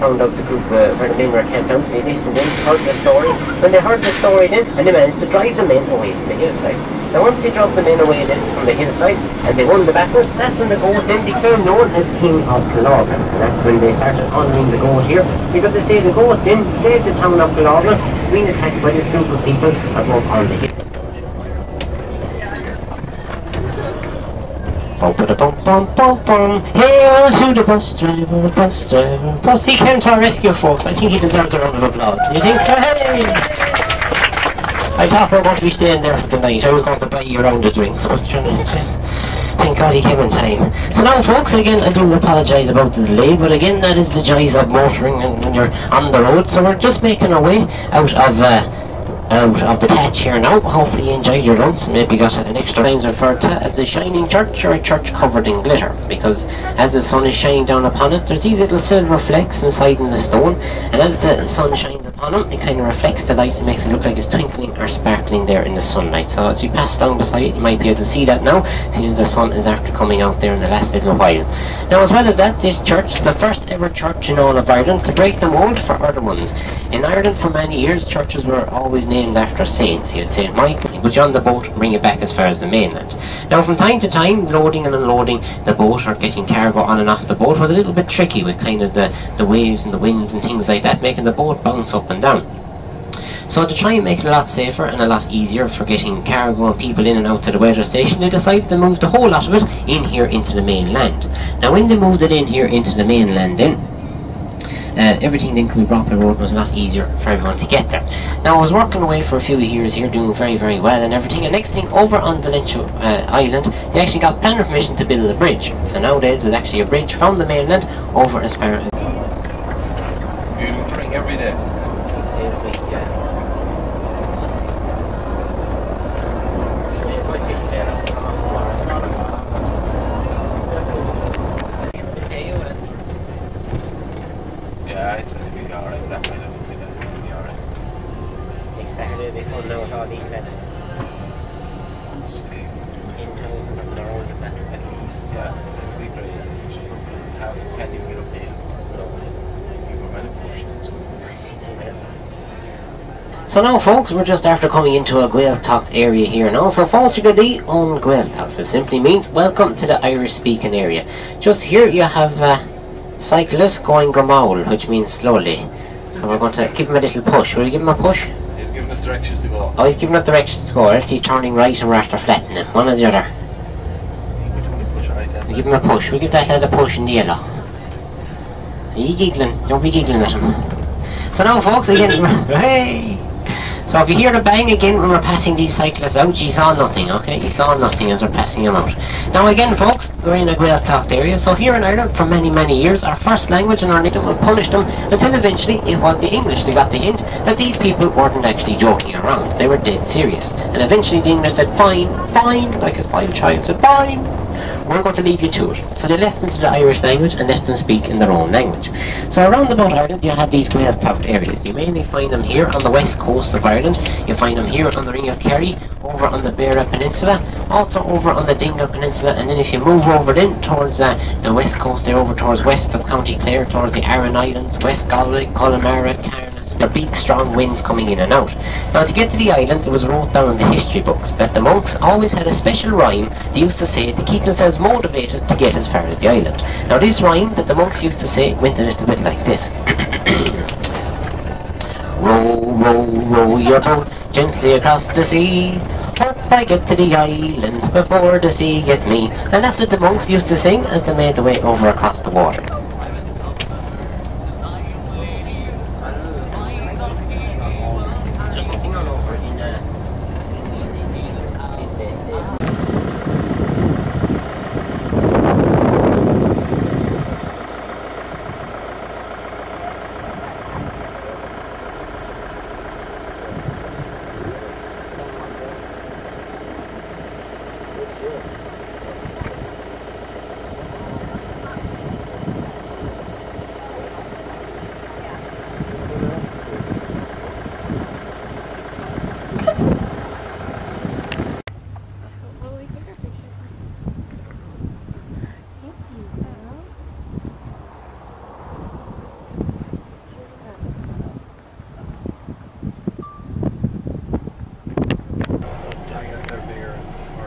found out the group where the men were camped out. They listened in, heard the story. When they heard the story then, and they managed to drive the men away from the hillside. Now once they drove the men away then from the hillside, and they won the battle, that's when the goat then became known as King of Gallagher. And that's when they started honouring the goat here, because they say the goat then saved the town of Gallagher being attacked by this group of people above on the hill. Hail to the bus driver, bus driver, bus. He came to our rescue, folks. I think he deserves a round of applause. You think? Hey! I thought we were going to be staying there for tonight. I was going to buy you a round of drinks, but thank God he came in time. So now, folks, again, I do apologise about the delay, but again, that is the joys of motoring when you're on the road. So we're just making our way out of the thatch here now. Hopefully you enjoyed your lunch and maybe got an extra times referred to as the shining church, or a church covered in glitter, because as the sun is shining down upon it, there's these little silver flecks inside in the stone, and as the sun shines upon them, it kind of reflects the light and makes it look like it's twinkling or sparkling there in the sunlight. So as we pass along beside it, you might be able to see that now, seeing as the sun is after coming out there in the last little while. Now, as well as that, this church is the first ever church in all of Ireland to break the mould for other ones. In Ireland for many years, churches were always named after saints. You'd St. Michael, you put you on the boat and bring it back as far as the mainland. Now, from time to time, loading and unloading the boat or getting cargo on and off the boat was a little bit tricky with kind of the waves and the winds and things like that, making the boat bounce up and down. So to try and make it a lot safer and a lot easier for getting cargo and people in and out to the weather station, they decided to move the whole lot of it in here into the mainland. Now when they moved it in here into the mainland then, everything then could be brought by road and was a lot easier for everyone to get there. Now I was working away for a few years here, doing very, very well and everything, and next thing, over on Valentia Island, they actually got planning permission to build a bridge. So nowadays there's actually a bridge from the mainland over as far as... You drink every day? Yeah, it's going to be alright, that kind of thing, it'll be alright. Next Saturday they fund out all these lads. 10,000 of their own at least, yeah. It'll be great. How can you get up there? You were going to push it. So now, folks, we're just after coming into a Gaeltacht area here now. So Fáilteagaidí on Gaeltacht, so simply means welcome to the Irish speaking area. Just here you have Cyclists going Gomaul, which means slowly. So we're going to give him a little push. Will you give him a push? He's giving us directions to go. Oh, he's giving us directions to go, else he's turning right and we're after flattening him. One or the other. We'll give him a push. We'll give that lad a push in the yellow. Are you giggling? Don't be giggling at him. So now, folks, again, hey! So if you hear the bang again when we're passing these cyclists out, you saw nothing, okay? You saw nothing as we're passing them out. Now again, folks, we're in a Gaeltacht area, so here in Ireland for many, many years, our first language and our native will punish them until eventually it was the English. They got the hint that these people weren't actually joking around. They were dead serious. And eventually the English said, fine, fine, like a spoiled child said, fine. We're going to leave you to it. So they left them to the Irish language and let them speak in their own language. So around about Ireland you have these Gaeltacht areas. You mainly find them here on the west coast of Ireland. You find them here on the Ring of Kerry, over on the Beara Peninsula, also over on the Dingle Peninsula, and then if you move over then towards the west coast there, over towards west of County Clare, towards the Aran Islands, West Galway, Connemara, Cairns. There are big strong winds coming in and out. Now to get to the islands it was wrote down in the history books that the monks always had a special rhyme they used to say to keep themselves motivated to get as far as the island. Now this rhyme that the monks used to say went a little bit like this. Row, row, row your boat gently across the sea. Hope I get to the island before the sea gets me. And that's what the monks used to sing as they made their way over across the water.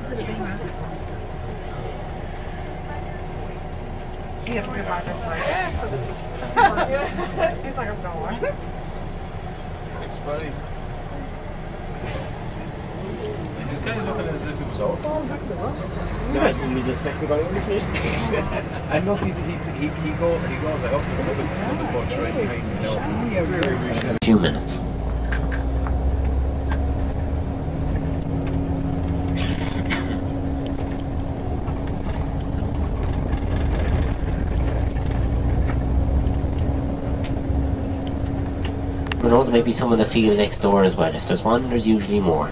She had to be my first like, he's like, I'm going. It's funny. He's kind of looking as if it was over. I know he goes, I hope there's another coach right behind me now. A few minutes. There might be some in the field next door as well. If there's one, there's usually more.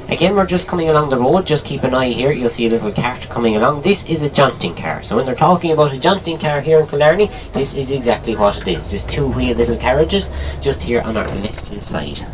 Again, we're just coming along the road. Just keep an eye here. You'll see a little cart coming along. This is a jaunting car. So when they're talking about a jaunting car here in Killarney, this is exactly what it is. Just two-wheel little carriages just here on our left-hand side.